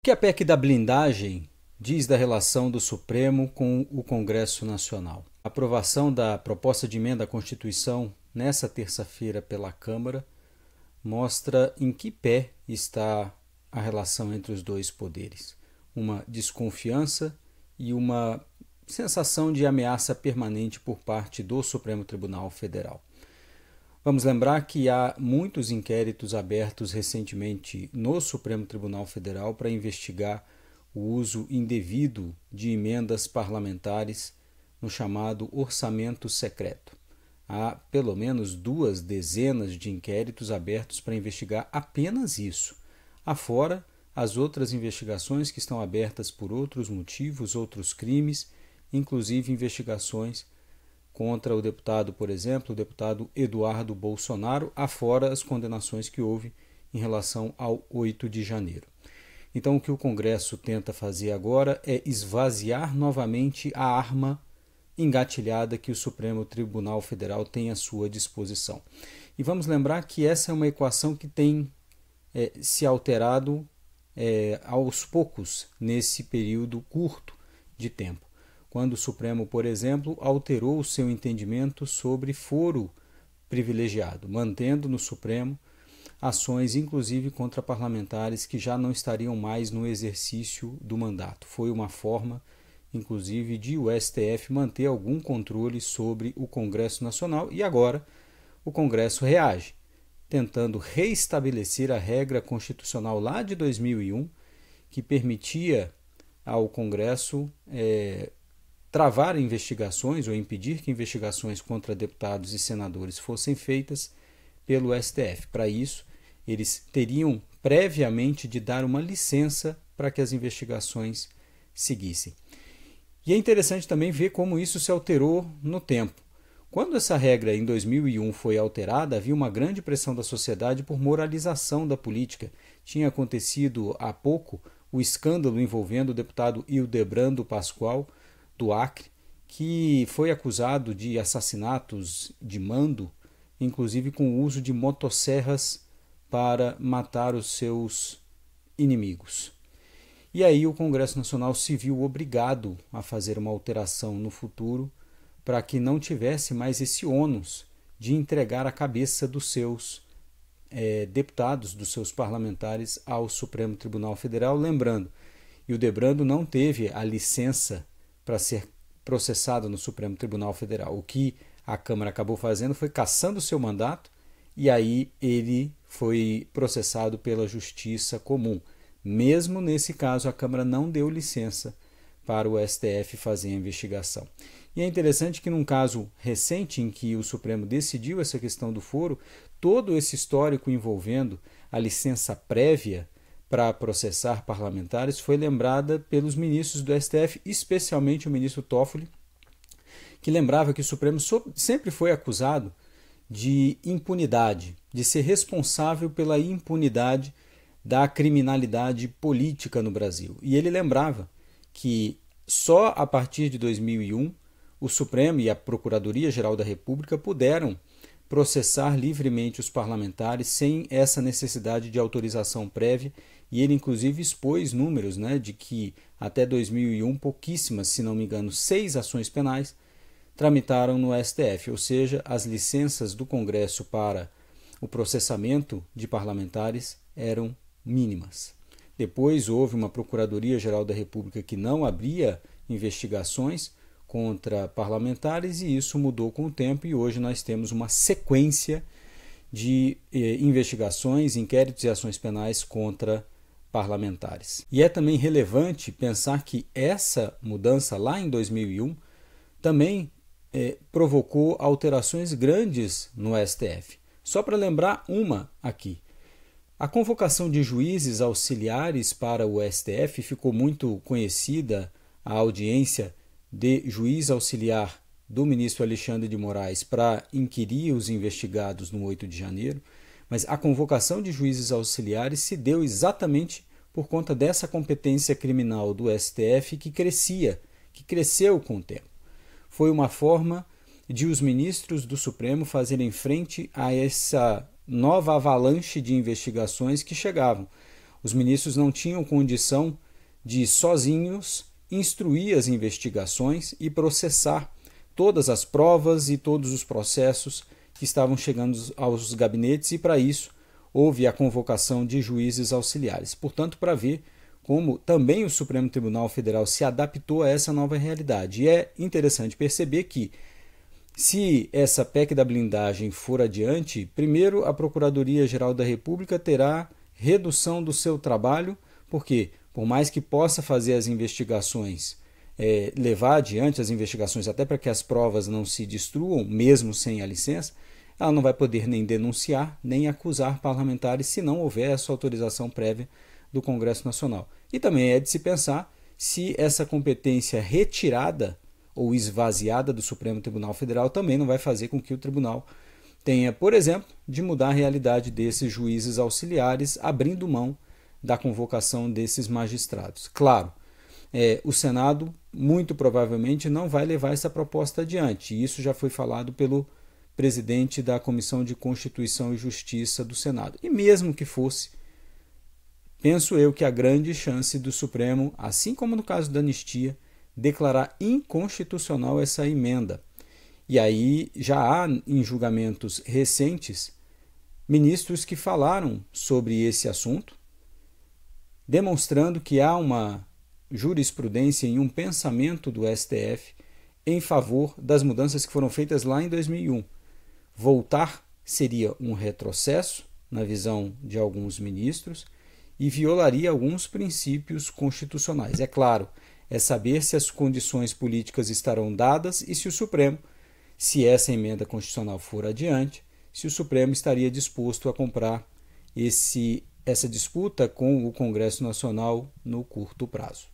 O que a PEC da blindagem diz da relação do Supremo com o Congresso Nacional? A aprovação da proposta de emenda à Constituição nesta terça-feira pela Câmara mostra em que pé está a relação entre os dois poderes. Uma desconfiança e uma sensação de ameaça permanente por parte do Supremo Tribunal Federal. Vamos lembrar que há muitos inquéritos abertos recentemente no Supremo Tribunal Federal para investigar o uso indevido de emendas parlamentares no chamado orçamento secreto. Há pelo menos 2 dezenas de inquéritos abertos para investigar apenas isso, afora as outras investigações que estão abertas por outros motivos, outros crimes, inclusive investigações contra o deputado, por exemplo, o deputado Eduardo Bolsonaro, afora as condenações que houve em relação ao 8 de janeiro. Então, o que o Congresso tenta fazer agora é esvaziar novamente a arma engatilhada que o Supremo Tribunal Federal tem à sua disposição. E vamos lembrar que essa é uma equação que tem se alterado aos poucos nesse período curto de tempo. Quando o Supremo, por exemplo, alterou o seu entendimento sobre foro privilegiado, mantendo no Supremo ações, inclusive contra parlamentares que já não estariam mais no exercício do mandato. Foi uma forma, inclusive, de o STF manter algum controle sobre o Congresso Nacional e agora o Congresso reage, tentando reestabelecer a regra constitucional lá de 2001, que permitia ao Congresso travar investigações ou impedir que investigações contra deputados e senadores fossem feitas pelo STF. Para isso, eles teriam previamente de dar uma licença para que as investigações seguissem. E é interessante também ver como isso se alterou no tempo. Quando essa regra em 2001 foi alterada, havia uma grande pressão da sociedade por moralização da política. Tinha acontecido há pouco o escândalo envolvendo o deputado Hildebrando Pascoal, do Acre, que foi acusado de assassinatos de mando, inclusive com o uso de motosserras para matar os seus inimigos. E aí o Congresso Nacional se viu obrigado a fazer uma alteração no futuro para que não tivesse mais esse ônus de entregar a cabeça dos seus deputados, dos seus parlamentares ao Supremo Tribunal Federal. Lembrando, Hildebrando não teve a licença para ser processado no Supremo Tribunal Federal. O que a Câmara acabou fazendo foi cassando seu mandato e aí ele foi processado pela Justiça Comum. Mesmo nesse caso, a Câmara não deu licença para o STF fazer a investigação. E é interessante que num caso recente em que o Supremo decidiu essa questão do foro, todo esse histórico envolvendo a licença prévia para processar parlamentares foi lembrada pelos ministros do STF, especialmente o ministro Toffoli, que lembrava que o Supremo sempre foi acusado de impunidade, de ser responsável pela impunidade da criminalidade política no Brasil. E ele lembrava que só a partir de 2001 o Supremo e a Procuradoria-Geral da República puderam processar livremente os parlamentares sem essa necessidade de autorização prévia, e ele inclusive expôs números, de que até 2001 pouquíssimas, se não me engano, 6 ações penais tramitaram no STF, ou seja, as licenças do Congresso para o processamento de parlamentares eram mínimas. Depois houve uma Procuradoria-Geral da República que não abria investigações contra parlamentares e isso mudou com o tempo e hoje nós temos uma sequência de investigações, inquéritos e ações penais contra parlamentares. E é também relevante pensar que essa mudança lá em 2001 também provocou alterações grandes no STF. Só para lembrar uma aqui. A convocação de juízes auxiliares para o STF ficou muito conhecida, a audiência de juiz auxiliar do ministro Alexandre de Moraes para inquirir os investigados no 8 de janeiro, mas a convocação de juízes auxiliares se deu exatamente por conta dessa competência criminal do STF que cresceu com o tempo. Foi uma forma de os ministros do Supremo fazerem frente a essa nova avalanche de investigações que chegavam. Os ministros não tinham condição de, sozinhos, instruir as investigações e processar todas as provas e todos os processos que estavam chegando aos gabinetes, e para isso houve a convocação de juízes auxiliares. Portanto, para ver como também o Supremo Tribunal Federal se adaptou a essa nova realidade. E é interessante perceber que, se essa PEC da blindagem for adiante, primeiro a Procuradoria-Geral da República terá redução do seu trabalho, porque, por mais que possa fazer as investigações, levar adiante as investigações até para que as provas não se destruam, mesmo sem a licença, ela não vai poder nem denunciar, nem acusar parlamentares se não houver essa autorização prévia do Congresso Nacional. E também é de se pensar se essa competência retirada ou esvaziada do Supremo Tribunal Federal também não vai fazer com que o tribunal tenha, por exemplo, de mudar a realidade desses juízes auxiliares, abrindo mão da convocação desses magistrados. Claro, o Senado muito provavelmente não vai levar essa proposta adiante, e isso já foi falado pelo presidente da Comissão de Constituição e Justiça do Senado. E mesmo que fosse, penso eu que há grande chance do Supremo, assim como no caso da anistia, declarar inconstitucional essa emenda. E aí já há, em julgamentos recentes, ministros que falaram sobre esse assunto, demonstrando que há uma jurisprudência e um pensamento do STF em favor das mudanças que foram feitas lá em 2001. Voltar seria um retrocesso, na visão de alguns ministros, e violaria alguns princípios constitucionais. É claro, é saber se as condições políticas estarão dadas e se o Supremo, se essa emenda constitucional for adiante, se o Supremo estaria disposto a comprar essa disputa com o Congresso Nacional no curto prazo.